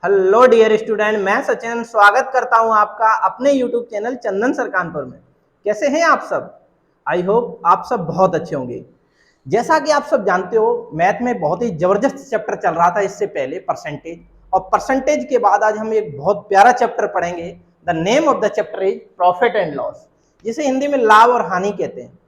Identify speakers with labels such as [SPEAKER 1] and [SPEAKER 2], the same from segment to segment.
[SPEAKER 1] Hello dear student, मैं सचिन स्वागत करता हूं आपका अपने यूट्यूब चैनल चंदन सर कानपुर में। कैसे हैं आप सब? आई होप आप सब बहुत अच्छे होंगे। जैसा कि आप सब जानते हो, मैथ में बहुत ही जबरदस्त चैप्टर चल रहा था इससे पहले, परसेंटेज। और परसेंटेज के बाद आज हम एक बहुत प्यारा चैप्टर पढ़ेंगे। The name of the chapter is profit and loss, जिसे हिंदी में लाभ और हानि कहते हैं।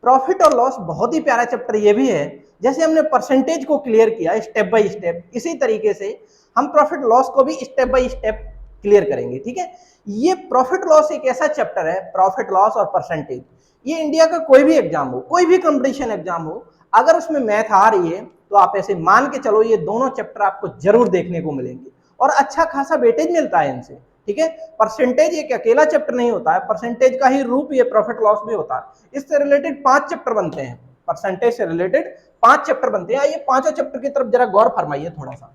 [SPEAKER 1] प्रॉफिट और लॉस बहुत ही प्यारा चैप्टर ये भी है। जैसे हमने परसेंटेज को क्लियर किया स्टेप बाय स्टेप, इसी तरीके से हम प्रॉफिट लॉस को भी स्टेप बाय स्टेप क्लियर करेंगे। ठीक है, ये प्रॉफिट लॉस एक ऐसा चैप्टर है, प्रॉफिट लॉस और परसेंटेज। ये इंडिया का कोई भी एग्जाम हो, कोई भी कंपटीशन एग्जाम हो, अगर उसमें मैथ आ रही है तो आप ऐसे मान के चलो ये दोनों चैप्टर आपको जरूर देखने को मिलेंगे और अच्छा खासा वेटेज मिलता है इनसे। ठीक है, परसेंटेज एक अकेला चैप्टर नहीं होता है, परसेंटेज का ही रूप ये प्रॉफिट लॉस भी होता है। इससे रिलेटेड 5 चैप्टर बनते हैं, परसेंटेज से रिलेटेड 5 चैप्टर बनते हैं। आइए पांचों चैप्टर की तरफ जरा गौर फरमाइए थोड़ा सा।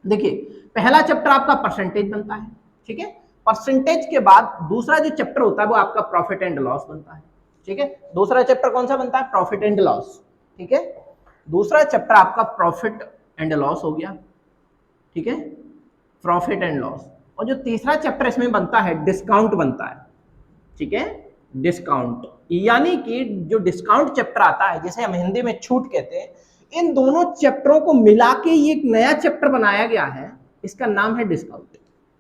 [SPEAKER 1] देखिए, पहला चैप्टर आपका परसेंटेज बनता है। ठीक है, परसेंटेज के बाद दूसरा जो चैप्टर होता है वो आपका प्रॉफिट एंड लॉस बनता है। ठीक है, दूसरा चैप्टर कौन सा बनता है? Profit and loss. ठीक है, दूसरा चैप्टर आपका प्रॉफिट एंड लॉस हो गया। ठीक है, प्रॉफिट एंड लॉस। और जो तीसरा चैप्टर इसमें बनता है, डिस्काउंट बनता है। ठीक है, डिस्काउंट, यानी कि जो डिस्काउंट चैप्टर आता है, जिसे हम हिंदी में छूट कहते हैं, इन दोनों चैप्टरों को मिला के ये एक नया चैप्टर बनाया गया है, इसका नाम है डिस्काउंट।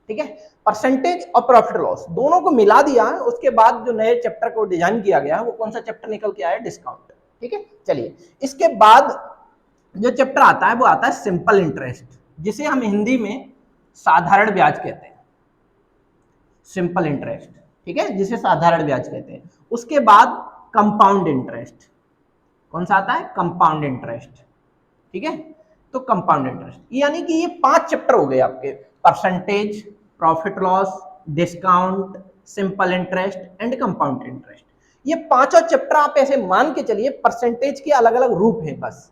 [SPEAKER 1] ठीक है, परसेंटेज और प्रॉफिट लॉस दोनों को मिला दिया है, उसके बाद जो नए चैप्टर को डिजाइन किया गया है वो कौन सा चैप्टर निकल के आया? डिस्काउंट। ठीक है, चलिए इसके बाद जो चैप्टर आता है वो आता है सिंपल इंटरेस्ट, जिसे हम हिंदी में साधारण ब्याज कहते हैं। सिंपल इंटरेस्ट, ठीक है, जिसे साधारण ब्याज कहते हैं। उसके बाद कंपाउंड इंटरेस्ट। कौन सा आता है? Compound interest. ठीक है, तो कंपाउंड इंटरेस्ट, यानी कि ये 5 चैप्टर हो गए आपके, percentage, profit loss, discount, simple interest and compound interest. ये पांचों चैप्टर आप ऐसे मान के चलिए परसेंटेज के अलग अलग रूप हैं बस।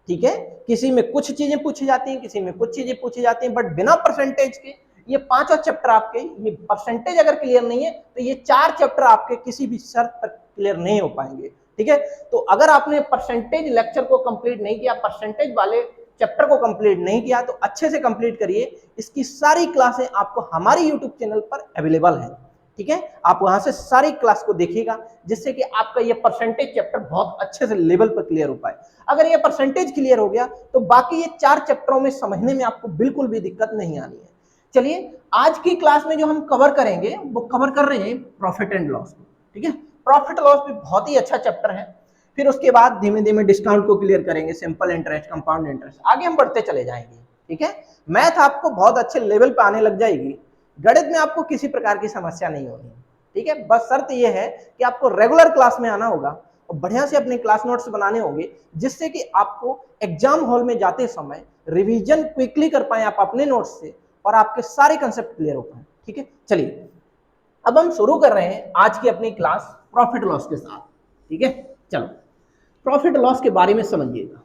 [SPEAKER 1] ठीक है, किसी में कुछ चीजें पूछी जाती हैं, किसी में कुछ चीजें पूछी जाती हैं, बट बिना परसेंटेज के ये पांचों चैप्टर आपके, ये परसेंटेज अगर क्लियर नहीं है तो ये 4 चैप्टर आपके किसी भी शर्त पर क्लियर नहीं हो पाएंगे। ठीक है, तो अगर आपने परसेंटेज लेक्चर को कंप्लीट नहीं किया, परसेंटेज वाले चैप्टर को कंप्लीट नहीं किया, तो अच्छे से कंप्लीट करिए। इसकी सारी क्लासें आपको हमारी यूट्यूब चैनल पर अवेलेबल है। ठीक है, आप वहां से सारी क्लास को देखिएगा, जिससे कि आपका ये परसेंटेज चैप्टर बहुत अच्छे से लेवल पर क्लियर हो पाए। अगर ये परसेंटेज क्लियर हो गया तो बाकी ये 4 चैप्टरों में समझने में आपको बिल्कुल भी दिक्कत नहीं आनी है। चलिए, आज की क्लास में जो हम कवर करेंगे वो कवर कर रहे हैं प्रॉफिट एंड लॉस को। ठीक है, प्रॉफिट लॉस भी बहुत ही अच्छा चैप्टर है। फिर उसके बाद धीमे धीमे डिस्काउंट को क्लियर करेंगे, सिंपल इंटरेस्ट, कंपाउंड इंटरेस्ट, आगे हम बढ़ते चले जाएंगे। ठीक है, मैथ आपको बहुत अच्छे लेवल पे आने लग जाएगी, गणित में आपको किसी प्रकार की समस्या नहीं होगी। ठीक है, बस शर्त यह है कि आपको रेगुलर क्लास में आना होगा और बढ़िया से अपने क्लास नोट्स बनाने होंगे, जिससे कि आपको एग्जाम हॉल में जाते समय रिवीजन क्विकली कर पाए आप अपने नोट्स से, और आपके सारे कंसेप्ट क्लियर हो पाए। ठीक है, चलिए अब हम शुरू कर रहे हैं आज की अपनी क्लास प्रॉफिट लॉस के साथ। ठीक है, चलो प्रॉफिट लॉस के बारे में समझिएगा।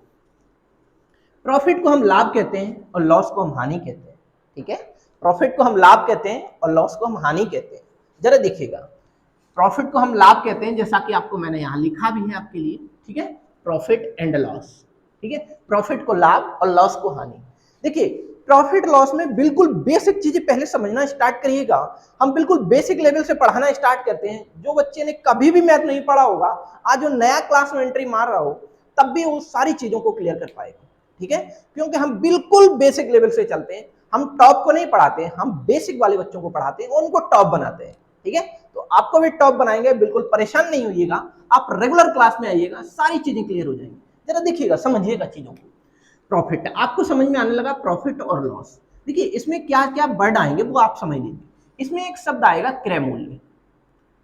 [SPEAKER 1] प्रॉफिट को हम लाभ कहते हैं और लॉस को हम हानि कहते हैं। ठीक है, प्रॉफिट को हम लाभ कहते हैं और लॉस को हम हानि कहते हैं। जरा देखिएगा, प्रॉफिट को हम लाभ कहते हैं, जैसा कि आपको मैंने यहां लिखा भी है आपके लिए। ठीक है, प्रॉफिट एंड लॉस। ठीक है, प्रॉफिट को लाभ और लॉस को हानि। देखिए, प्रॉफिट लॉस में बिल्कुल बेसिक चीजें पहले समझना स्टार्ट करिएगा। हम बिल्कुल बेसिक लेवल से पढ़ाना स्टार्ट करते हैं। जो बच्चे ने कभी भी मैथ नहीं पढ़ा होगा, आज जो नया क्लास में एंट्री मार रहा हो, तब भी वो सारी चीजों को क्लियर कर पाएगा। ठीक है, क्योंकि हम बिल्कुल बेसिक लेवल से चलते हैं। हम टॉप को नहीं पढ़ाते, हम बेसिक वाले बच्चों को पढ़ाते हैं, उनको टॉप बनाते हैं। ठीक है, तो आपको भी टॉप बनाएंगे, बिल्कुल परेशान नहीं होइएगा। आप रेगुलर क्लास में आइएगा, सारी चीजें क्लियर हो जाएंगी। जरा देखिएगा, समझिएगा चीजों को। प्रॉफिट आपको समझ में आने लगा, प्रॉफिट और लॉस। देखिए, इसमें क्या क्या वर्ड आएंगे वो आप समझ लीजिए। इसमें एक शब्द आएगा क्रय मूल्य,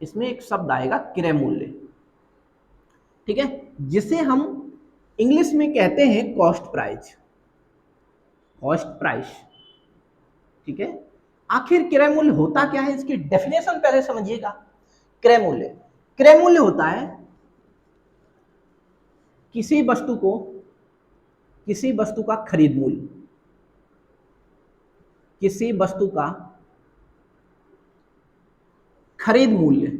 [SPEAKER 1] इसमें एक शब्द आएगा क्रय मूल्य। ठीक है, जिसे हम इंग्लिश में कहते हैं कॉस्ट प्राइस, कॉस्ट प्राइस। ठीक है, आखिर क्रय मूल्य होता क्या है, इसकी डेफिनेशन पहले समझिएगा। क्रय मूल्य, क्रय मूल्य होता है किसी वस्तु का खरीद मूल्य, किसी वस्तु का खरीद मूल्य।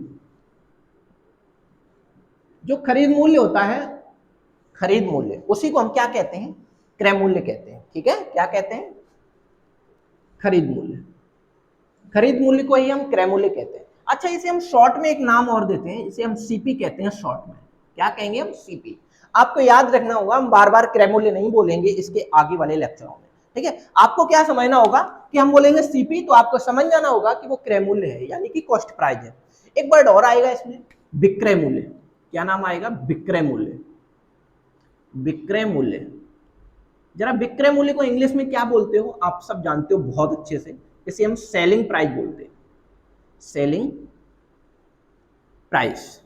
[SPEAKER 1] जो खरीद मूल्य होता है, खरीद मूल्य, उसी को हम क्या कहते हैं? क्रय मूल्य कहते हैं। ठीक है, क्या कहते हैं? खरीद मूल्य, खरीद मूल्य को ही हम क्रय मूल्य कहते हैं। अच्छा, इसे हम शॉर्ट में एक नाम और देते हैं, इसे हम सीपी कहते हैं शॉर्ट में। क्या कहेंगे हम? सीपी। आपको याद रखना होगा, हम बार बार क्रय मूल्य नहीं बोलेंगे इसके आगे वाले लेक्चरों में, ठीक है। आपको क्या समझना होगा कि हम बोलेंगे सीपी तो आपको समझ जाना होगा कि वो क्रय मूल्य है, यानी कि कॉस्ट प्राइस है। एक वर्ड और आएगा इसमें, विक्रय मूल्य। क्या नाम आएगा? विक्रय मूल्य। विक्रय मूल्य, जरा विक्रय मूल्य को इंग्लिश में क्या बोलते हो आप सब जानते हो बहुत अच्छे से, इसे हम सेलिंग प्राइस बोलते हैं। सेलिंग प्राइस,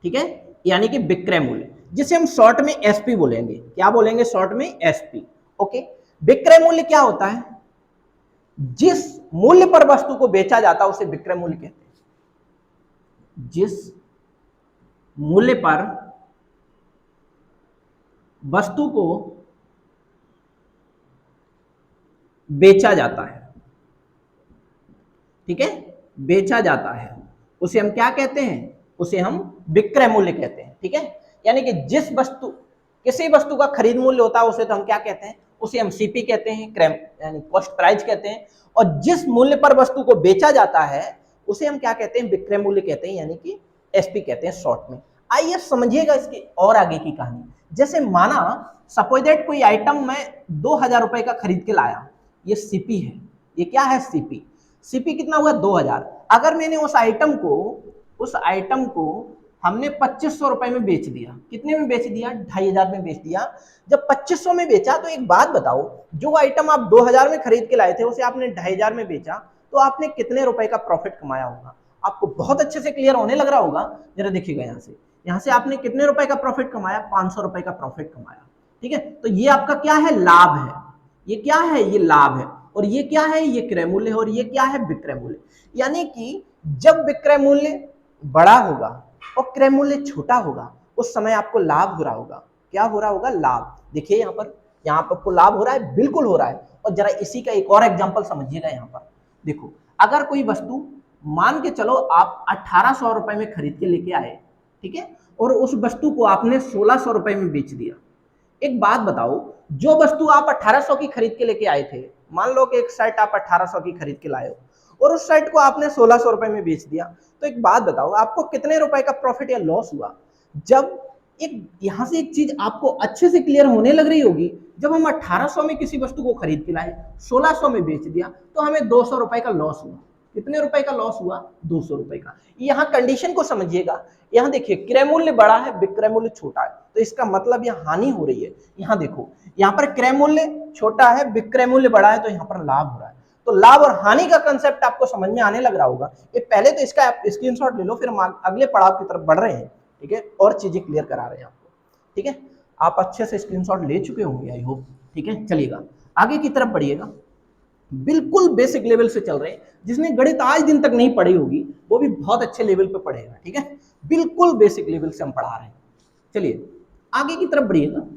[SPEAKER 1] ठीक है, यानी कि विक्रय मूल्य, जिसे हम शॉर्ट में एसपी बोलेंगे। क्या बोलेंगे शॉर्ट में? एसपी। ओके। विक्रय मूल्य क्या होता है? जिस मूल्य पर वस्तु को बेचा जाता है उसे विक्रय मूल्य कहते हैं। जिस मूल्य पर वस्तु को बेचा जाता है, ठीक है, बेचा जाता है, उसे हम क्या कहते हैं? उसे हम विक्रय मूल्य कहते हैं, ठीक है। यानी कि जिस वस्तु, किसी वस्तु का खरीद मूल्य होता है उसे तो हम क्या कहते हैं? उसे हम सीपी कहते हैं, क्रय यानी कॉस्ट प्राइस कहते हैं। और जिस मूल्य पर वस्तु को बेचा जाता है उसे हम क्या कहते हैं? विक्रय मूल्य कहते हैं, यानी कि एसपी कहते हैं शॉर्ट में। आइए समझिएगा इसके और आगे की कहानी। जैसे माना सपोज दैट कोई आइटम मैं 2000 रुपए का खरीद के लाया, ये सीपी है। ये क्या है? सीपी। सीपी कितना हुआ? 2000। अगर मैंने उस आइटम को हमने 2500 रुपए में बेच दिया। कितने में बेच दिया? 2500 में बेच दिया। जब 2500 में बेचा तो एक बात बताओ, जो आइटम आप 2000 में खरीद के लाए थे उसे आपने 2500 में बेचा, तो आपने कितने रुपए का प्रॉफिट कमाया होगा? आपको बहुत अच्छे से क्लियर होने लग रहा होगा। जरा देखिएगा, यहाँ से आपने कितने रुपए का प्रॉफिट कमाया? 500 रुपए का प्रॉफिट कमाया, ठीक है। तो ये आपका क्या है? लाभ है। ये क्या है? ये लाभ है। और ये क्या है? ये क्रय मूल्य है। और ये क्या है? विक्रय मूल्य। यानी कि जब विक्रय मूल्य बड़ा होगा और क्रय मूल्य छोटा होगा उस समय आपको लाभ हो रहा होगा। क्या हो रहा होगा? लाभ। देखिए यहाँ पर आपको लाभ हो रहा है, बिल्कुल हो रहा है। और जरा इसी का एक और एग्जांपल समझिएगा। यहाँ पर देखो, अगर कोई वस्तु मान के चलो आप 1800 रुपए में खरीद के लेके आए, ठीक है, और उस वस्तु को आपने 1600 रुपए में बेच दिया। एक बात बताओ, जो वस्तु आप 1800 की खरीद के लेके आए थे, मान लो कि एक शर्ट आप 1800 की खरीद के लाए हो और उस शर्ट को आपने 1600 रुपए में बेच दिया, तो एक बात बताओ आपको कितने रुपए का प्रॉफिट या लॉस हुआ? जब यहां से एक चीज आपको अच्छे से क्लियर होने लग रही होगी, जब हम 1800 में किसी वस्तु को खरीद के लाए, 1600 में बेच दिया, तो हमें 200 रुपए का लॉस हुआ। कितने रुपए का लॉस हुआ? 200 रुपए का। यहाँ कंडीशन को समझिएगा। यहाँ देखिए, क्रय मूल्य बड़ा है, विक्रय मूल्य छोटा है, तो इसका मतलब यहाँ हानि हो रही है। यहाँ देखो, यहाँ पर क्रय मूल्य छोटा है, विक्रय मूल्य बड़ा है, तो यहाँ पर लाभ हो रहा है। तो लाभ और हानि का कंसेप्ट आपको समझ में आने लग रहा होगा। ये पहले तो इसका स्क्रीनशॉट ले लो, फिर हम अगले पड़ाव की तरफ बढ़ रहे हैं, ठीक है, और चीजें क्लियर करा रहे हैं आपको, ठीक है। आप अच्छे से स्क्रीनशॉट ले चुके होंगे आई होप, ठीक है। चलिएगा आगे की तरफ बढ़िएगा। बिल्कुल बेसिक लेवल से चल रहे हैं, जिसने गणित आज दिन तक नहीं पढ़ी होगी वो भी बहुत अच्छे लेवल पे पढ़ेगा, ठीक है। बिल्कुल बेसिक लेवल से हम पढ़ा रहे हैं। चलिए आगे की तरफ बढ़िएगा।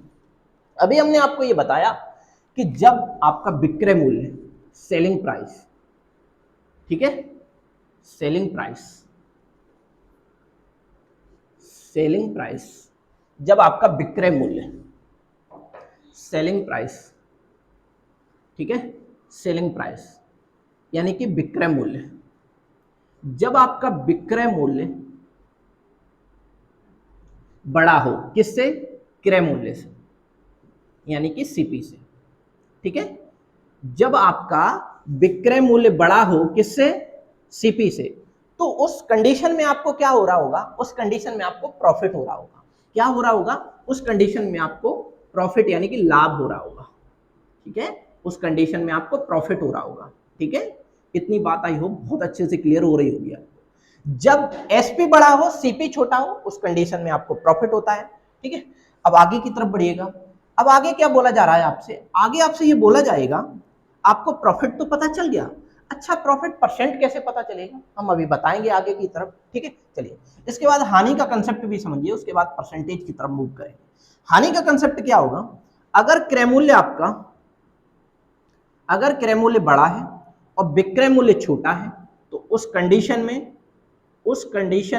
[SPEAKER 1] अभी हमने आपको ये बताया कि जब आपका विक्रय मूल्य, सेलिंग प्राइस, ठीक है, सेलिंग प्राइस, जब आपका विक्रय मूल्य, सेलिंग प्राइस, ठीक है, सेलिंग प्राइस यानी कि विक्रय मूल्य, जब आपका विक्रय मूल्य बड़ा हो, किससे? क्रय मूल्य से, यानी कि सीपी से, ठीक है। जब आपका विक्रय मूल्य बड़ा हो, किससे? सीपी से, तो उस कंडीशन में आपको क्या हो रहा होगा? उस कंडीशन में आपको प्रॉफिट हो रहा होगा। क्या हो रहा होगा? उस कंडीशन में आपको प्रॉफिट यानी कि लाभ हो रहा होगा, ठीक है। उस कंडीशन में आपको प्रॉफिट हो रहा होगा, ठीक है। इतनी बात आई हो बहुत अच्छे से क्लियर हो रही होगी आपको। जब एसपी बड़ा हो, सीपी छोटा हो, उस कंडीशन में आपको प्रॉफिट होता है, ठीक है। अब आगे की तरफ बढ़िएगा। अब आगे क्या बोला जा रहा है आपसे? आगे आपसे ये बोला जाएगा, आपको प्रॉफिट तो पता चल गया, अच्छा प्रॉफिट परसेंट कैसे पता चलेगा? हम अभी बताएंगे आगे की तरफ, ठीक है। चलिए इसके बाद हानि का कंसेप्ट भी समझिए, उसके बाद परसेंटेज की तरफ मूव करेंगे। हानि का कंसेप्ट क्या होगा? अगर क्रय मूल्य आपका, अगर क्रय मूल्य बड़ा है और विक्रय मूल्य छोटा है, तो उस कंडीशन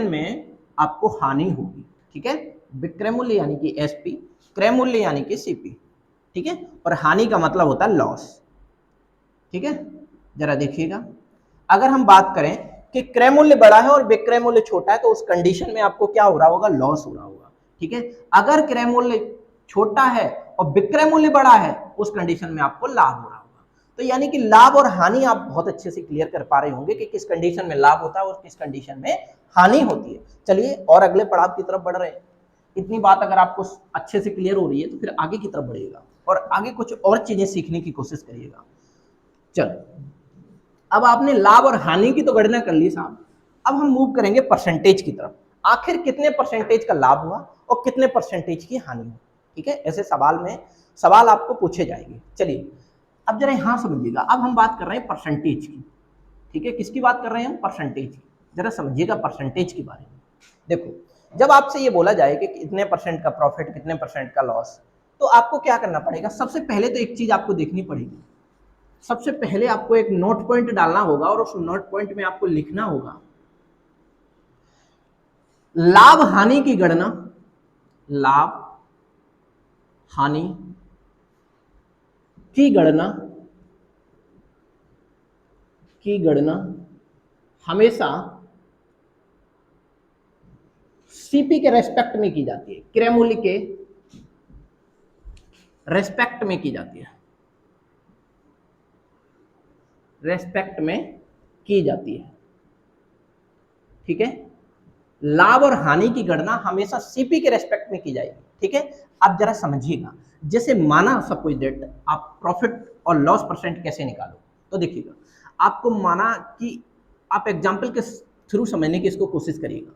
[SPEAKER 1] में आपको हानि होगी, ठीक है। विक्रय मूल्य यानी कि एसपी, क्रय मूल्य यानी कि सीपी, ठीक है। और हानि का मतलब होता है लॉस, ठीक है, जरा देखिएगा, अगर हम बात करें कि क्रय मूल्य बड़ा है और विक्रय मूल्य छोटा है तो उस कंडीशन में आपको क्या हो रहा होगा, लॉस हो रहा होगा। ठीक है, अगर क्रय मूल्य छोटा है और विक्रय मूल्य बड़ा है उस कंडीशन में आपको लाभ हो रहा होगा। तो यानी कि लाभ और हानि आप बहुत अच्छे से क्लियर कर पा रहे होंगे कि किस कंडीशन में लाभ होता है और किस कंडीशन में हानि होती है। चलिए और अगले पड़ाव की तरफ बढ़ रहे हैं। इतनी बात अगर आपको अच्छे से क्लियर हो रही है तो फिर आगे की तरफ बढ़िएगा और आगे कुछ और चीजें सीखने की कोशिश करिएगा। चलो, अब आपने लाभ और हानि की तो गणना कर ली साहब, अब हम मूव करेंगे परसेंटेज की तरफ। आखिर कितने परसेंटेज का लाभ हुआ और कितने परसेंटेज की हानि हुई। ठीक है, ऐसे सवाल में सवाल आपको पूछे जाएंगे। चलिए अब जरा यहां समझिएगा, अब हम बात कर रहे हैं परसेंटेज की। ठीक है, किसकी बात कर रहे हैं हम, परसेंटेज की। जरा समझिएगा परसेंटेज के बारे में। देखो, जब आपसे ये बोला जाए कि कितने परसेंट का प्रॉफिट, कितने परसेंट का लॉस, तो आपको क्या करना पड़ेगा, सबसे पहले तो एक चीज आपको देखनी पड़ेगी। सबसे पहले आपको एक नोट पॉइंट डालना होगा और उस नोट पॉइंट में आपको लिखना होगा लाभ हानि की गणना, लाभ हानि की गणना हमेशा सीपी के रेस्पेक्ट में की जाती है, क्रय मूल्य के रेस्पेक्ट में की जाती है, रेस्पेक्ट में की जाती है। ठीक है, लाभ और हानि की गणना हमेशा सीपी के रेस्पेक्ट में की जाएगी। ठीक है, अब जरा समझिएगा, जैसे माना सपोज दैट आप प्रॉफिट और लॉस परसेंट कैसे निकालो, तो देखिएगा, आपको माना कि आप एग्जांपल के थ्रू समझने की इसको कोशिश करिएगा।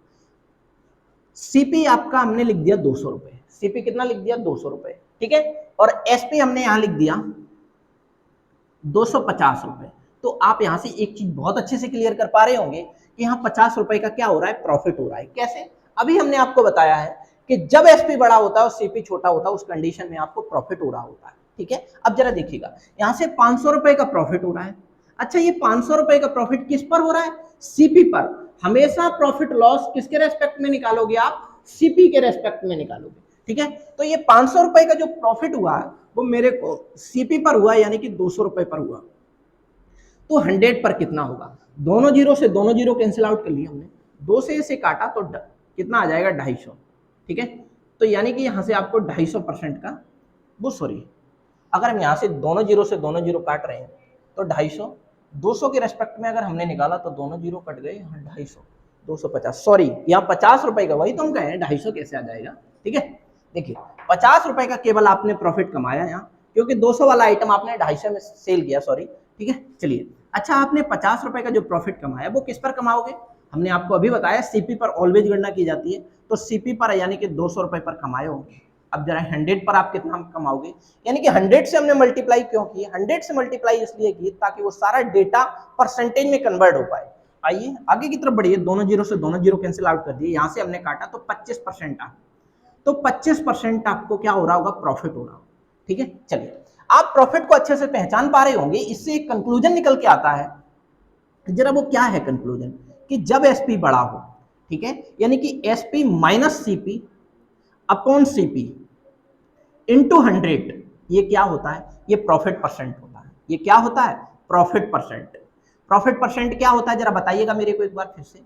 [SPEAKER 1] सीपी आपका हमने लिख दिया 200 रुपए, सीपी कितना लिख दिया, 200 रुपए। ठीक है, और एसपी हमने यहां लिख दिया 250 रुपए। तो आप यहां से एक चीज बहुत अच्छे से क्लियर कर पा रहे होंगे कि यहाँ 50 रुपए का क्या हो रहा है, प्रॉफिट हो रहा है। कैसे, अभी हमने आपको बताया है कि जब एसपी बड़ा होता है और सीपी छोटा होता है उस कंडीशन में आपको प्रॉफिट हो रहा होता है। ठीक है, अब जरा देखिएगा, यहां से 500 रुपए का प्रॉफिट हो रहा है। अच्छा, ये 500 रुपए का प्रॉफिट किस पर हो रहा है, सीपी पर। हमेशा प्रॉफिट लॉस किसके रेस्पेक्ट में निकालोगे आप, सीपी के रेस्पेक्ट में निकालोगे। ठीक है, तो ये 500 रुपए का जो प्रॉफिट हुआ है वो मेरे को सीपी पर हुआ, यानी कि 200 रुपए पर हुआ। तो 100 पर कितना होगा, दोनों जीरो से दोनों जीरो कैंसिल आउट कर लिया हमने, 2 से इसे काटा तो कितना आ जाएगा, 250। ठीक है, तो यानी कि यहां से आपको 250% का, वो सॉरी, अगर हम यहां से दोनों जीरो से दोनों जीरो काट रहे हैं तो 250, 200 के रेस्पेक्ट में अगर हमने निकाला तो दोनों जीरो कट गए, 250, 250, सॉरी यहाँ 50 रुपए का, वही तो हम कहें 250 कैसे आ जाएगा। ठीक है, देखिए 50 रुपए का केवल आपने प्रॉफिट कमाया यहाँ, क्योंकि 200 वाला आइटम आपने 250 में सेल किया, सॉरी। ठीक है, चलिए, अच्छा आपने 50 रुपए का जो प्रॉफिट कमाया वो किस पर कमाओगे, हमने आपको अभी बताया सीपी पर ऑलवेज गणना की जाती है, तो सीपी पर यानी कि 200 रुपए पर कमाए होंगे। अब जरा 100 पर आप कितना कमाओगे, यानी कि 100 से हमने मल्टीप्लाई क्यों किए, 100 से मल्टीप्लाई इसलिए किए ताकि वो सारा डेटा परसेंटेज में कन्वर्ट हो पाए। आइए आगे की तरफ बढ़िए, दोनों जीरो से दोनों जीरो कैंसिल आउट कर दिए, यहां से हमने काटा तो 25% आ, तो 25% आपको क्या हो रहा होगा, प्रॉफिट हो रहा होगा। ठीक है, चलिए आप प्रॉफिट को अच्छे से पहचान पा रहे होंगे, इससे एक कंक्लूजन निकल के आता है। जरा वो क्या है कंक्लूजन, कि जब एसपी बड़ा हो, ठीक है, यानी कि SP minus CP upon CP into 100, ये क्या होता है, ये प्रॉफिट परसेंट होता है। ये क्या होता है, प्रॉफिट परसेंट। प्रॉफिट परसेंट क्या होता है, जरा बताइएगा मेरे को एक बार फिर से।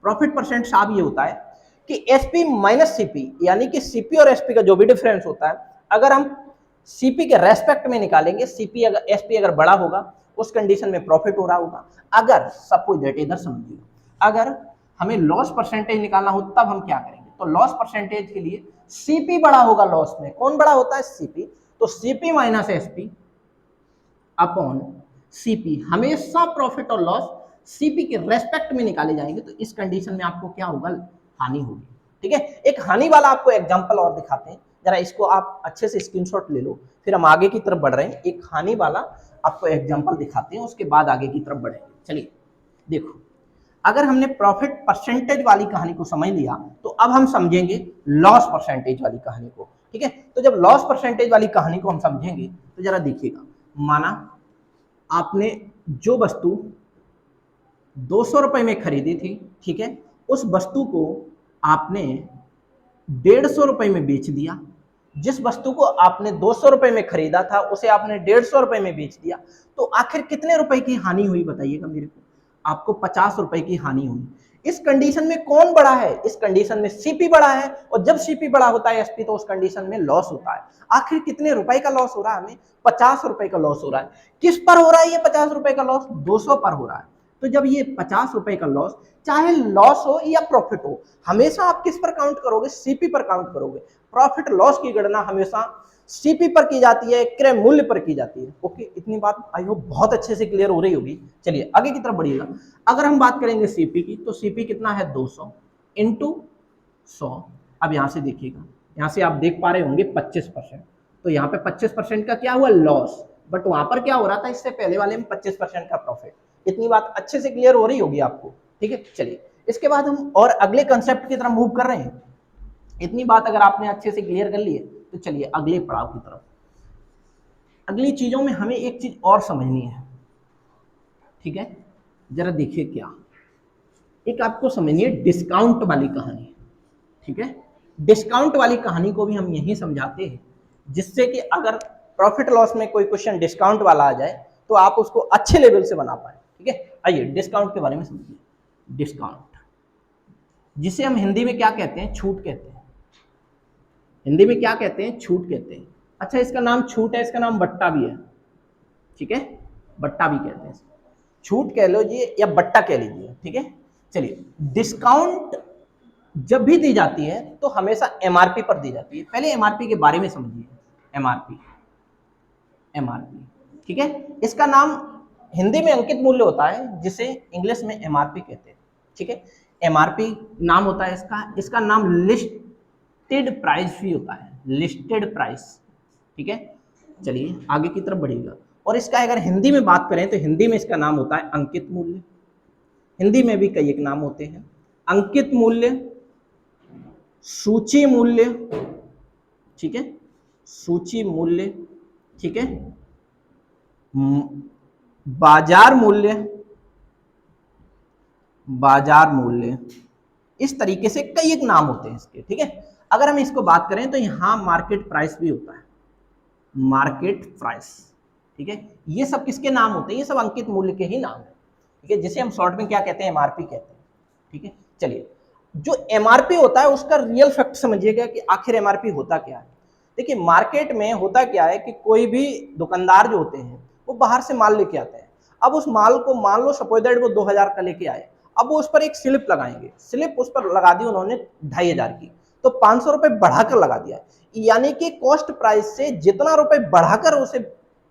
[SPEAKER 1] प्रॉफिट परसेंट साहब ये होता है कि एसपी माइनस सीपी, यानी कि सीपी और एसपी का जो भी डिफरेंस होता है, अगर हम सीपी के रेस्पेक्ट में निकालेंगे, सीपी अगर एसपी अगर बड़ा होगा उस कंडीशन में प्रॉफिट हो रहा होगा। अगर सपोज दैट, इधर समझिए, अगर हमें लॉस परसेंटेज निकालना हो तब हम क्या करेंगे, तो लॉस परसेंटेज के लिए सीपी बड़ा होगा, लॉस में कौन बड़ा होता है, सीपी, तो CP minus SP upon CP, हमेशा प्रॉफिट और लॉस सीपी के रेस्पेक्ट में निकाले जाएंगे, तो इस कंडीशन में आपको क्या होगा, हानि होगी। ठीक है, एक हानि वाला आपको एग्जांपल और दिखाते हैं, जरा इसको आप अच्छे से स्क्रीनशॉट ले लो, फिर हम आगे की तरफ बढ़ रहे हैं। एक हानि वाला आपको एग्जांपल दिखाते हैं, उसके बाद आगे की तरफ बढ़ेंगे। चलिए देखो, अगर हमने प्रॉफिट परसेंटेज वाली कहानी को समझ लिया तो अब हम समझेंगे लॉस परसेंटेज वाली कहानी को। ठीक है, तो जब लॉस परसेंटेज वाली कहानी को हम समझेंगे तो जरा देखिएगा, माना आपने जो वस्तु 200 रुपए में खरीदी थी, ठीक है, उस वस्तु को आपने 150 रुपए में बेच दिया। जिस वस्तु को आपने 200 रुपए में खरीदा था उसे आपने 150 रुपए में बेच दिया, तो आखिर कितने रुपए की हानि हुई बताइएगा मेरे को? आपको 50 रुपए की हानि हुई। इस कंडीशन में कौन बड़ा है? इस कंडीशन में सीपी बड़ा है, और जब सीपी बड़ा होता है एसपी, तो उस कंडीशन में लॉस होता है। आखिर कितने रुपए का लॉस हो रहा है? हमें 50 रुपए का लॉस हो रहा है। किस पर हो रहा है ये 50 रुपए का लॉस? 200 पर हो रहा है। तो जब ये 50 रुपए का लॉस, चाहे लॉस हो या प्रॉफिट हो, हमेशा आप किस पर काउंट करोगे? सीपी पर काउंट करोगे। प्रॉफिट लॉस की गणना हमेशा सीपी पर की जाती है, क्रय मूल्य पर की जाती है। ओके, इतनी बात आई होप बहुत अच्छे से क्लियर हो रही होगी। चलिए आगे की तरफ बढ़िएगा। अगर हम बात करेंगे सीपी की, तो सीपी कितना है? 200 इंटू 100। अब यहां से देखिएगा, यहां से आप देख पा रहे होंगे 25%, तो यहाँ पे 25% का क्या हुआ? लॉस। बट वहां पर क्या हो रहा था? इससे पहले वाले में 25% का प्रॉफिट। इतनी बात अच्छे से क्लियर हो रही होगी आपको। ठीक है, चलिए इसके बाद हम और अगले कंसेप्ट की तरफ मूव कर रहे हैं। इतनी बात अगर आपने अच्छे से क्लियर कर ली है, तो चलिए अगले पड़ाव की तरफ। अगली चीजों में हमें एक चीज और समझनी है। ठीक है, जरा देखिए क्या, एक आपको समझनी है डिस्काउंट वाली कहानी। ठीक है, डिस्काउंट वाली कहानी को भी हम यही समझाते हैं, जिससे कि अगर प्रॉफिट लॉस में कोई क्वेश्चन डिस्काउंट वाला आ जाए तो आप उसको अच्छे लेवल से बना पाए। ठीक है, आइए डिस्काउंट के बारे में समझिए। डिस्काउंट, जिसे हम हिंदी में क्या कहते हैं? छूट कहते हैं। हिंदी में क्या कहते हैं? छूट कहते हैं। अच्छा, इसका नाम छूट है, इसका नाम बट्टा भी है। ठीक है, बट्टा भी कहते हैं, छूट कह लीजिए या बट्टा कह लीजिए। ठीक है, चलिए डिस्काउंट जब भी दी जाती है तो हमेशा एमआरपी पर दी जाती है। पहले एमआरपी के बारे में समझिए। एमआरपी, एमआरपी, ठीक है, इसका नाम हिंदी में अंकित मूल्य होता है, जिसे इंग्लिश में एमआरपी कहते हैं। ठीक है, एमआरपी नाम होता है इसका। इसका नाम लिस्टेड प्राइस भी होता है, लिस्टेड प्राइस। ठीक है, चलिए आगे की तरफ बढ़िएगा। और इसका अगर हिंदी में बात करें तो हिंदी में इसका नाम होता है अंकित मूल्य। हिंदी में भी कई एक नाम होते हैं, अंकित मूल्य, सूची मूल्य। ठीक है, सूची मूल्य। ठीक है, बाजार मूल्य, बाजार मूल्य। इस तरीके से कई एक नाम होते हैं इसके। ठीक है, अगर हम इसको बात करें तो यहां मार्केट प्राइस भी होता है, मार्केट प्राइस। ठीक है, ये सब किसके नाम होते हैं? ये सब अंकित मूल्य के ही नाम है। ठीक है, जिसे हम शॉर्ट में क्या कहते हैं? एमआरपी कहते हैं। ठीक है, चलिए जो एमआरपी होता है उसका रियल फैक्ट समझिएगा कि आखिर एमआरपी होता क्या है। देखिए मार्केट में होता क्या है कि कोई भी दुकानदार जो होते हैं वो बाहर से माल लेके आते हैं। अब उस माल को मान लो सपोज दैट वो 2000 का लेके आए, अब वो उस पर एक स्लिप लगाएंगे, स्लिप उस पर लगा दी उन्होंने 2500 की, तो 500 रुपए बढ़ाकर लगा दिया। यानी कि कॉस्ट प्राइस से जितना रुपए बढ़ाकर उसे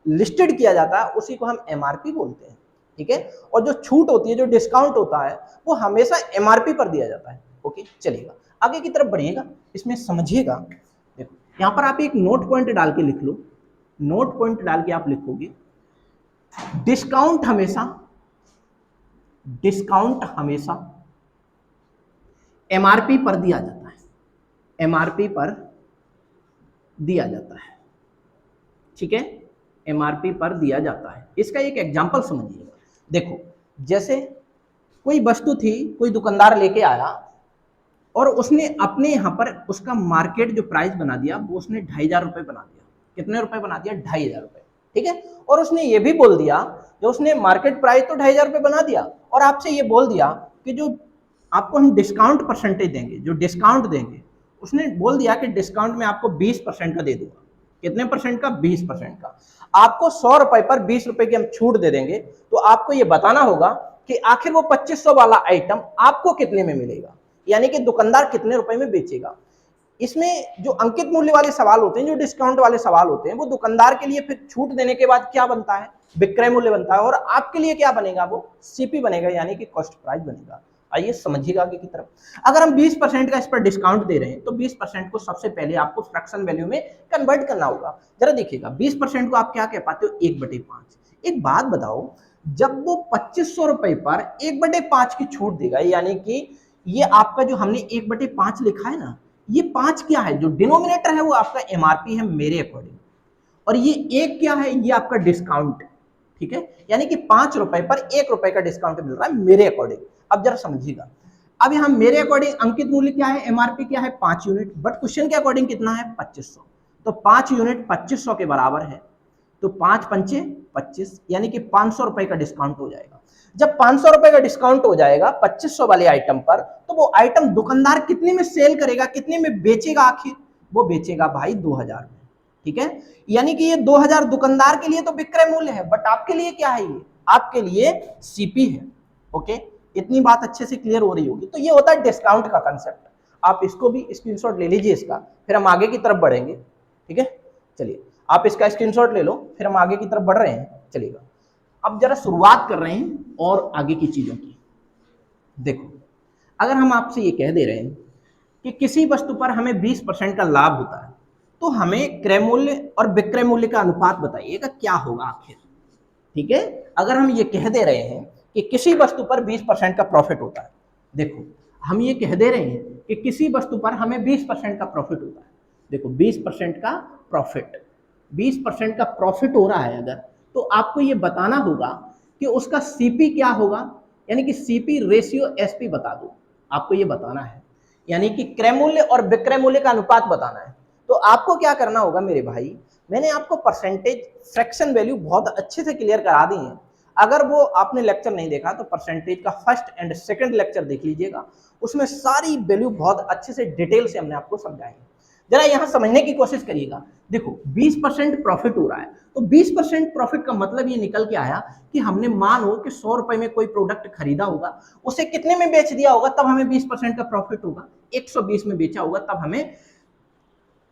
[SPEAKER 1] लिस्टेड किया जाता है उसी को हम एमआरपी बोलते हैं। ठीक है, और जो छूट होती है, जो डिस्काउंट होता है, वो हमेशा एमआरपी पर दिया जाता है। ओके, चलिएगा आगे की तरफ बढ़िएगा, इसमें समझिएगा। देखो यहां पर आप एक नोट पॉइंट डाल के लिख लो, नोट पॉइंट डाल के आप लिखोगे डिस्काउंट हमेशा, डिस्काउंट हमेशा एमआरपी पर दिया जाता है, एमआरपी पर दिया जाता है। ठीक है, एमआरपी पर दिया जाता है। इसका एक एग्जांपल समझिएगा। देखो जैसे कोई वस्तु थी, कोई दुकानदार लेके आया और उसने अपने यहां पर उसका मार्केट जो प्राइस बना दिया वो उसने 2500 रुपए बना दिया। कितने रुपए बना दिया? 2500 रुपए। ठीक है, और उसने ये भी बोल दिया, जो उसने मार्केट प्राइस तो 2500 रुपए बना दिया, और आपसे ये बोल दिया कि जो आपको हम डिस्काउंट परसेंटेज देंगे, जो डिस्काउंट देंगे, उसने बोल दिया कि डिस्काउंट में आपको 20% का दे दूंगा। कितने परसेंट का? 20% का। आपको 100 रुपए पर 20 रुपए की हम छूट दे देंगे, तो आपको ये बताना होगा कि आखिर वो 2500 वाला आइटम आपको कितने में मिलेगा, यानी कि दुकानदार कितने रुपए में बेचेगा। इसमें जो अंकित मूल्य वाले सवाल होते हैं, जो डिस्काउंट वाले सवाल होते हैं, वो दुकानदार के लिए फिर छूट देने के बाद क्या बनता है? विक्रय मूल्य बनता है, और आपके लिए क्या बनेगा? वो सीपी बनेगा, यानी कि कॉस्ट प्राइस बनेगा। आइए समझिएगा आगे की तरफ। अगर हम 20% का इस पर डिस्काउंट दे रहे हैं तो 20% को सबसे पहले आपको फ्रैक्शन वैल्यू में कन्वर्ट करना होगा। जरा देखिएगा 20% को आप क्या कह पाते हो? 1/5। एक बात बताओ, जब वो 2500 रुपए पर 1/5 की छूट देगा, यानी कि ये आपका जो हमने 1/5 लिखा है ना, ये 5 क्या है? जो डिनोमिनेटर है वो आपका एमआरपी है मेरे अकॉर्डिंग, और ये 1 क्या है? ये आपका डिस्काउंट। ठीक है, यानी कि 5 रुपए पर 1 रुपए का डिस्काउंट मिल रहा है मेरे अकॉर्डिंग। अब जरा समझिएगा, अब यहां मेरे अकॉर्डिंग अंकित मूल्य क्या है? एमआरपी क्या है? 5 यूनिट, बट क्वेश्चन के अकॉर्डिंग कितना है? 2500। तो 5 यूनिट 2500 के बराबर है, तो 5 पंचे 25, यानी कि 500 रुपए का डिस्काउंट हो जाएगा। जब 500 रुपए का डिस्काउंट हो जाएगा 2500 वाले आइटम पर, तो वो आइटम दुकानदार कितने में सेल करेगा, कितने में बेचेगा आखिर? वो बेचेगा भाई 2000 में, ठीक है। यानी कि ये 2000 दुकानदार के लिए तो विक्रय मूल्य है, बट आपके लिए क्या है? ये आपके लिए सीपी है। ओके, इतनी बात अच्छे से क्लियर हो रही होगी। तो ये होता है डिस्काउंट का कंसेप्ट। आप इसको भी स्क्रीनशॉट ले लीजिए इसका, फिर हम आगे की तरफ बढ़ेंगे, ठीक है। चलिए आप इसका स्क्रीनशॉट ले लो, फिर हम आगे की तरफ बढ़ रहे हैं। चलिएगा अब जरा शुरुआत कर रहे हैं और आगे की चीजों की। देखो, अगर हम आपसे ये कह दे रहे हैं कि किसी वस्तु पर हमें 20% का लाभ होता है, तो हमें क्रय मूल्य और विक्रय मूल्य का अनुपात बताइएगा क्या होगा आखिर, ठीक है। अगर हम ये कह दे रहे हैं कि किसी वस्तु पर 20% का प्रॉफिट होता है, देखो हम ये कह दे रहे हैं कि किसी वस्तु पर हमें 20% का प्रॉफिट होता है। देखो 20% का प्रॉफिट, 20% का प्रॉफिट हो रहा है अगर, तो आपको ये बताना होगा कि उसका सीपी क्या होगा, यानी कि सीपी रेशियो एसपी बता दो, आपको ये बताना है। यानी कि क्रय मूल्य और विक्रय मूल्य का अनुपात बताना है। तो आपको क्या करना होगा मेरे भाई, मैंने आपको परसेंटेज फ्रैक्शन वैल्यू बहुत अच्छे से क्लियर करा दी है। अगर वो आपने लेक्चर नहीं देखा तो परसेंटेज का फर्स्ट एंड सेकंड लेक्चर देख लीजिएगा, उसमें सारी वैल्यू बहुत अच्छे से डिटेल से हमने आपको समझाई है। जरा यहां समझने की कोशिश करिएगा। देखो 20% प्रॉफिट हो रहा है, तो 20% प्रॉफिट का मतलब ये निकल के आया कि हमने मानो कि 100 रुपए में कोई प्रोडक्ट खरीदा होगा, उसे कितने में बेच दिया होगा तब हमें 20% का प्रॉफिट होगा, 120 में बेचा होगा तब हमें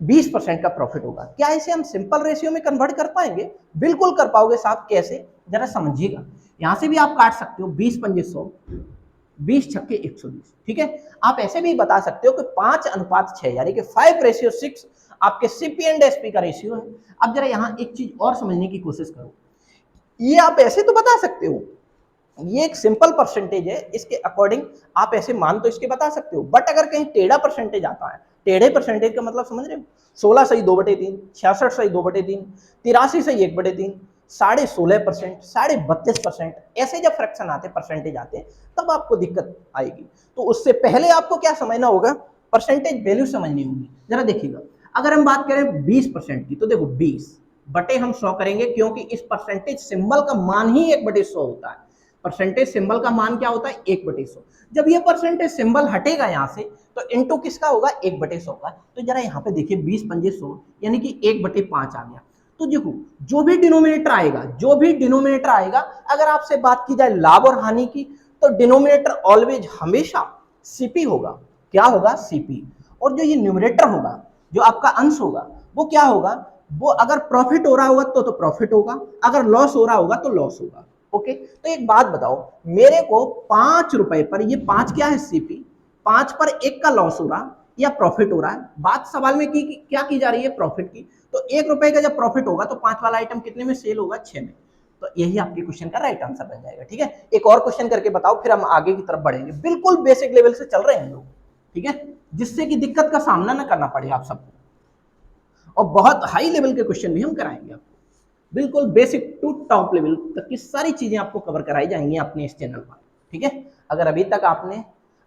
[SPEAKER 1] 20% का प्रॉफिट होगा। क्या इसे हम सिंपल रेशियो में कन्वर्ट कर पाएंगे? बिल्कुल कर पाओगे साहब। कैसे, जरा समझिएगा। यहां से भी आप काट सकते हो, 20 पंजे 100, 20 छक्के 120, ठीक है। आप ऐसे भी बता सकते हो कि 5:6, यानी कि 5:6 आपके सीपी एंड एसपी का रेशियो है। अब जरा यहां एक चीज और समझने की कोशिश करो। ये आप ऐसे तो बता सकते हो, ये एक सिंपल परसेंटेज है, इसके अकॉर्डिंग आप ऐसे मान तो इसके बता सकते हो, बट अगर कहीं टेढ़ा परसेंटेज आता है, टेढ़े परसेंटेज का मतलब समझ रहे हो, 16 सही 2/3, 66 सही 2/3, 83 सही 1/3, 16.5%, 32.5%, ऐसे जब फ्रैक्शन आते, परसेंटेज आते, तब आपको दिक्कत आएगी। तो उससे पहले आपको क्या समझना होगा, परसेंटेज वैल्यू समझनी होगी। जरा देखिएगा, अगर हम बात करें 20% की, तो देखो 20 बटे हम 100 करेंगे, क्योंकि इस परसेंटेज सिंबल का मान ही 1/100 होता है। परसेंटेज सिंबल का मान क्या होता है? 1/100। जब ये परसेंटेज सिंबल हटेगा यहां से, तो इनटू किसका होगा? 1/100 का। तो जरा यहाँ पे देखिए 20 पंजे 100, यानी कि 1/5 आ गया। तो देखो जो भी डिनोमिनेटर आएगा, जो भी डिनोमिनेटर आएगा, अगर आपसे बात की जाए लाभ और हानि की, तो डिनोमिनेटर ऑलवेज हमेशा सीपी होगा। क्या होगा? सीपी। और जो ये न्यूमरेटर होगा, जो आपका अंश होगा, वो क्या होगा? वो अगर प्रॉफिट हो रहा होगा तो प्रॉफिट होगा, अगर लॉस हो रहा होगा तो लॉस होगा। ओके, तो एक बात बताओ, मेरे को 5 रुपए पर, ये 5 क्या है? सीपी, 5 पर 1 का लॉस हो रहा या प्रॉफिट हो रहा है? बात सवाल में क्या की जा रही है? प्रॉफिट की। तो 1 रुपए का जब प्रॉफिट होगा तो 5 वाला आइटम कितने में सेल होगा? 6 में। तो यही आपके क्वेश्चन का राइट आंसर बन जाएगा, ठीक है। एक और क्वेश्चन करके बताओ, फिर हम आगे की तरफ बढ़ेंगे। बिल्कुल बेसिक लेवल से चल रहे हैं लोग, ठीक है, जिससे कि दिक्कत का सामना ना करना पड़े आप सबको। और बहुत हाई लेवल के क्वेश्चन भी हम कराएंगे आपको, बिल्कुल बेसिक टू टॉप लेवल तक की सारी चीजें आपको कवर कराई जाएंगी अपने इस चैनल पर, ठीक है। अगर अभी तक आपने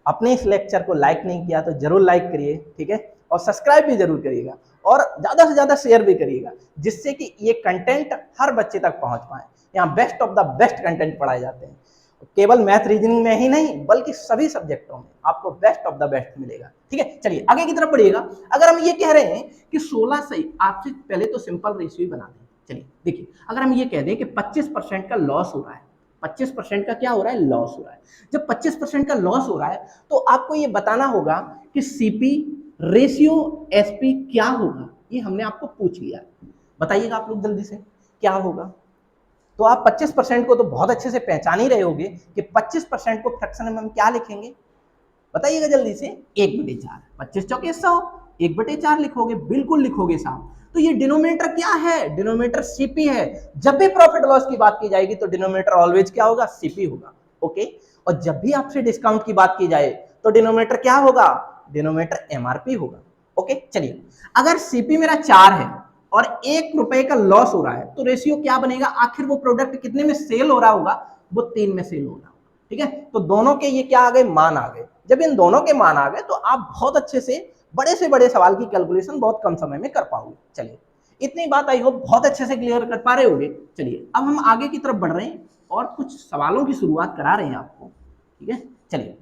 [SPEAKER 1] अपने इस लेक्चर को लाइक नहीं किया तो जरूर लाइक करिए, ठीक है, और सब्सक्राइब भी जरूर करिएगा, और ज्यादा से ज्यादा शेयर भी करिएगा, जिससे कि ये कंटेंट हर बच्चे तक पहुंच पाए। यहाँ best of the best content पढ़ाए जाते हैं, केवल मैथ रीजनिंग में ही नहीं बल्कि सभी सब्जेक्टों में आपको बेस्ट ऑफ द बेस्ट मिलेगा, ठीक है। चलिए आगे की तरफ बढ़िएगा। अगर हम ये कह रहे हैं कि 16 सही, आपसे पहले तो सिंपल रेशियो बना दें। चलिए देखिए, अगर हम ये कह दें कि 25% का लॉस हो रहा है, 25% का क्या हो रहा है? लॉस हो रहा है। जब 25% का लॉस हो रहा है, तो आपको ये बताना होगा कि सीपी रेशियो एसपी क्या होगा। ये हमने आपको पूछ लिया, बताइएगा आप लोग जल्दी से क्या होगा। तो आप 25% को तो बहुत अच्छे से पहचान ही रहे होगे कि 25% को फ्रैक्शन में हम क्या लिखेंगे, बताइएगा जल्दी से। 1/4, 25 चौके 100, 1/4 लिखोगे, बिल्कुल लिखोगे साहब। तो ये डिनोमिनेटर क्या है? डिनोमिनेटर सीपी है। जब भी प्रॉफिट लॉस की बात की जाएगी तो डिनोमिनेटर ऑलवेज क्या होगा? सीपी होगा, ओके। और जब भी आपसे डिस्काउंट की बात की जाए तो डिनोमिनेटर क्या होगा? डिनोमिनेटर एमआरपी होगा, ओके। चलिए, अगर सीपी मेरा 4 है और 1 रुपए का लॉस हो रहा है, तो रेशियो क्या बनेगा? आखिर वो प्रोडक्ट कितने में सेल हो रहा होगा? वो 3 में सेल हो रहा होगा, ठीक है। तो दोनों के ये क्या आ गए? मान आ गए। जब इन दोनों के मान आ गए तो आप बहुत अच्छे से बड़े से बड़े सवाल की कैलकुलेशन बहुत कम समय में कर पाओगे। चलिए इतनी बात आई होप बहुत अच्छे से क्लियर कर पा रहे होगे। चलिए अब हम आगे की तरफ बढ़ रहे हैं और कुछ सवालों की शुरुआत करा रहे हैं आपको, ठीक है। चलिए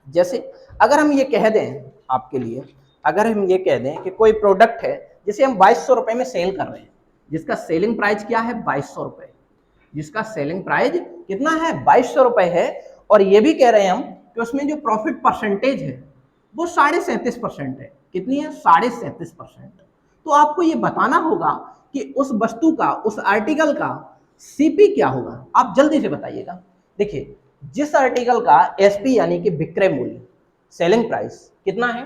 [SPEAKER 1] जैसे अगर हम ये कह दें आपके लिए, अगर हम ये कह दें कि कोई प्रोडक्ट है जिसे हम 2200 रुपए में सेल कर रहे हैं, जिसका सेलिंग प्राइस क्या है 2200 रुपए, जिसका सेलिंग प्राइस कितना है 2200 रुपए है, और ये भी कह रहे हैं हम कि उसमें जो प्रॉफिट परसेंटेज है वो 37.5% है। कितनी है 37.5%। तो आपको ये बताना होगा कि उस वस्तु का, उस आर्टिकल का सीपी क्या होगा। आप जल्दी से बताइएगा। देखिए जिस आर्टिकल का एसपी यानी कि विक्रय मूल्य, सेलिंग प्राइस कितना है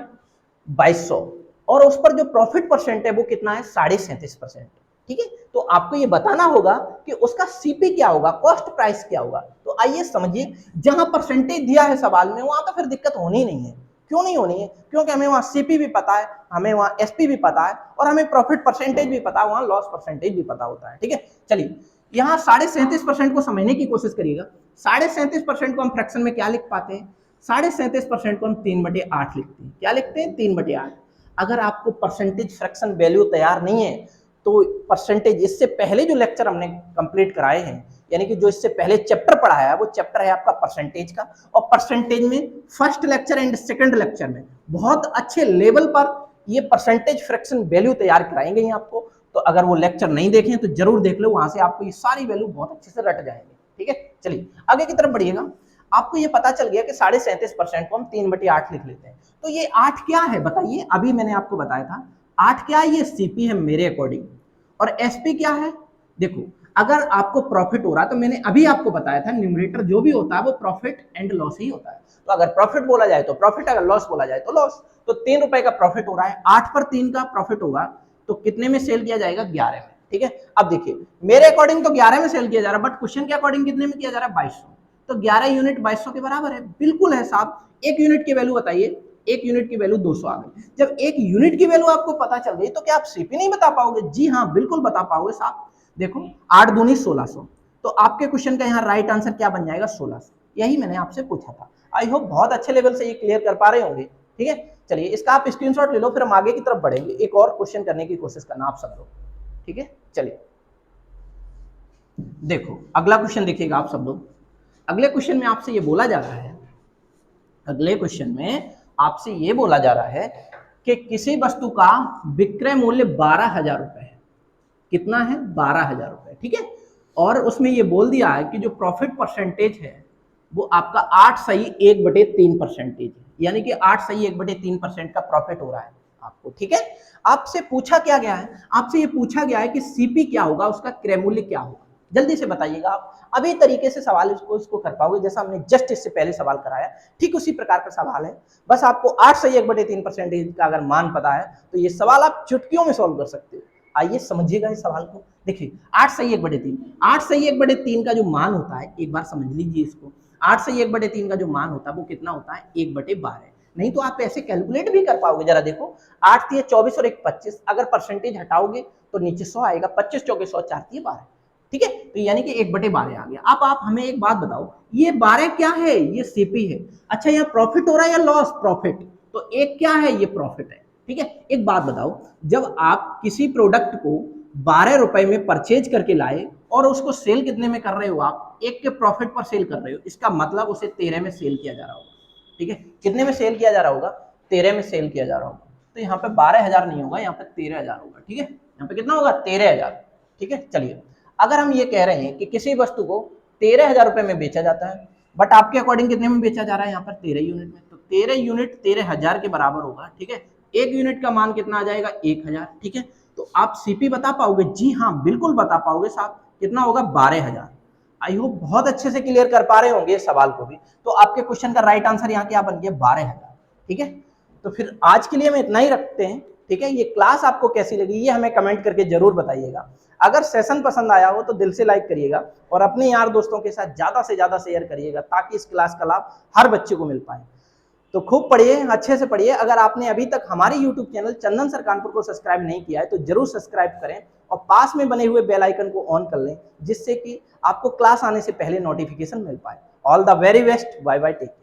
[SPEAKER 1] 2200, और उस पर जो प्रॉफिट परसेंट है वो कितना है 37.5%, ठीक है। तो आपको ये बताना होगा कि उसका सीपी क्या होगा, कॉस्ट प्राइस क्या होगा। तो आइए समझिए, जहां परसेंटेज दिया है सवाल में वहां तो फिर दिक्कत होनी ही नहीं है। क्यों नहीं होनी है? क्योंकि हमें वहां सीपी भी पता है, हमें वहां एसपी भी पता है, और हमें प्रॉफिट परसेंटेज भी पता है, वहां लॉस परसेंटेज भी पता होता है, ठीक है। चलिए यहाँ 37.5% को समझने की कोशिश करिएगा। 37.5% को हम फ्रैक्शन में क्या लिख पाते हैं? 37.5% को हम 3/8 लिखते हैं। क्या लिखते हैं? 3/8। अगर आपको परसेंटेज फ्रैक्शन वैल्यू तैयार नहीं है तो परसेंटेज, इससे पहले जो लेक्चर हमने कंप्लीट कराए हैं, यानी कि जो इससे पहले चैप्टर पढ़ाया है वो चैप्टर है आपका परसेंटेज का, और परसेंटेज में first lecture and second lecture में बहुत अच्छे लेवल पर ये परसेंटेज फ्रैक्शन वैल्यू तैयार कराएंगे ही आपको। तो अगर वो लेक्चर नहीं देखें तो जरूर देख लो, वहां से आपको ये सारी वैल्यू बहुत अच्छे से रट जाएंगे, ठीक है। चलिए आगे की तरफ बढ़िएगा। आपको ये पता चल गया कि 37.5% को हम 3/8 लिख लेते हैं। तो ये 8 क्या है बताइए? अभी मैंने आपको बताया था 8 क्या है, ये सीपी है मेरे अकॉर्डिंग, और एसपी क्या है? देखो अगर आपको प्रॉफिट हो रहा है तो मैंने अभी आपको बताया था न्यूमरेटर जो भी होता है वो प्रॉफिट एंड लॉस ही होता है। तो अगर प्रॉफिट बोला जाए तो प्रॉफिट, अगर लॉस बोला जाए तो लॉस। तो 3 रुपए का प्रॉफिट हो रहा है, 8 पर 3 का प्रॉफिट होगा तो कितने में सेल किया जाएगा? 11 में, ठीक है। अब देखिए मेरे अकॉर्डिंग तो 11 में सेल किया जा रहा है, बट क्वेश्चन के अकॉर्डिंग कितने में किया जा रहा है? 2200। तो 11 यूनिट 2200 के बराबर है, बिल्कुल है साहब। एक यूनिट की वैल्यू बताइए, एक यूनिट की वैल्यू 200 आ गई। जब एक यूनिट की वैल्यू आपको पता चल गई तो क्या आप सीपी नहीं बता पाओगे? जी हाँ बिल्कुल बता पाओगे साहब। देखो 8 दूनी 1600, तो आपके क्वेश्चन का यहाँ राइट आंसर क्या बन जाएगा? 1600। यही मैंने आपसे पूछा था। आई होप बहुत अच्छे लेवल से ये क्लियर कर पा रहे होंगे, ठीक है। चलिए इसका आप स्क्रीनशॉट ले लो, फिर हम आगे की तरफ बढ़ेंगे। एक और क्वेश्चन करने की कोशिश करना आप सब लोग, ठीक है। चलिए देखो अगला क्वेश्चन देखिएगा आप सब लोग। अगले क्वेश्चन में आपसे ये बोला जा रहा है, अगले क्वेश्चन में आपसे ये बोला जा रहा है कि किसी वस्तु का विक्रय मूल्य 12,000 रुपए है। कितना है? 12,000 रुपए, ठीक है। और उसमें ये बोल दिया है कि जो प्रॉफिट परसेंटेज है वो आपका 8/1/3 परसेंटेज है, यानी कि 8/1/3% का प्रॉफिट हो रहा है आपको, ठीक है। आपसे पूछा क्या गया है? आपसे ये पूछा गया है कि सीपी क्या होगा, उसका क्रय मूल्य क्या होगा। जल्दी से बताइएगा आप। अभी तरीके से सवाल इसको कर पाओगे जैसा हमने जस्ट इससे पहले सवाल कराया, ठीक उसी प्रकार का सवाल है। बस आपको 8/1/3% का अगर मान पता है तो ये सवाल आप चुटकियों में सॉल्व कर सकते हो। आइए समझिएगा इस सवाल को। देखिए 8/1/3, 8/1/3 का जो मान होता है, एक बार समझ लीजिए इसको। 8/1/3 का जो मान होता है वो कितना होता है? 1/12। नहीं तो आप ऐसे कैलकुलेट भी कर पाओगे। जरा देखो 8 3 24 और 1 25, अगर परसेंटेज हटाओगे तो नीचे 100 आएगा। 25 चौके 100, 4 3 12, ठीक है। तो यानी कि 1/12 आ गया। अब आप हमें एक बात बताओ, ये 12 क्या है? ये सीपी है। अच्छा यहाँ प्रॉफिट हो रहा है या लॉस? प्रॉफिट। तो एक क्या है? ये प्रॉफिट है, ठीक है। एक बात बताओ, जब आप किसी प्रोडक्ट को 12 रुपए में परचेज करके लाए और उसको सेल कितने में कर रहे हो? आप 1 के प्रॉफिट पर सेल कर रहे हो, इसका मतलब उसे 13 में सेल किया जा रहा होगा, ठीक है। कितने में सेल किया जा रहा होगा? 13 में सेल किया जा रहा होगा। तो यहाँ पे 12,000 नहीं होगा, यहाँ पे 13,000 होगा, ठीक है। यहाँ पे कितना होगा? 13,000, ठीक है। चलिए अगर हम ये कह रहे हैं कि किसी वस्तु को 13,000 रुपए में बेचा जाता है, बट आपके अकॉर्डिंग कितने में बेचा जा रहा है? यहाँ पर 13 यूनिट में। तो 13 यूनिट 13,000 के बराबर होगा, ठीक है। एक यूनिट का मान कितना आ जाएगा? 1,000, ठीक है। तो आप सीपी बता पाओगे? जी हाँ बिल्कुल बता पाओगे साहब। कितना होगा? 12,000। आई होप बहुत अच्छे से क्लियर कर पा रहे होंगे इस सवाल को भी। तो आपके क्वेश्चन का राइट आंसर यहाँ क्या बन गया? 12,000, ठीक है। तो फिर आज के लिए हम इतना ही रखते हैं, ठीक है। ये क्लास आपको कैसी लगी ये हमें कमेंट करके जरूर बताइएगा। अगर सेशन पसंद आया हो तो दिल से लाइक करिएगा और अपने यार दोस्तों के साथ ज्यादा से ज्यादा शेयर करिएगा ताकि इस क्लास का लाभ हर बच्चे को मिल पाए। तो खूब पढ़िए, अच्छे से पढ़िए। अगर आपने अभी तक हमारे YouTube चैनल चंदन सर कानपुर को सब्सक्राइब नहीं किया है तो जरूर सब्सक्राइब करें और पास में बने हुए बेल आइकन को ऑन कर लें, जिससे कि आपको क्लास आने से पहले नोटिफिकेशन मिल पाए। All the very best, bye bye, take care.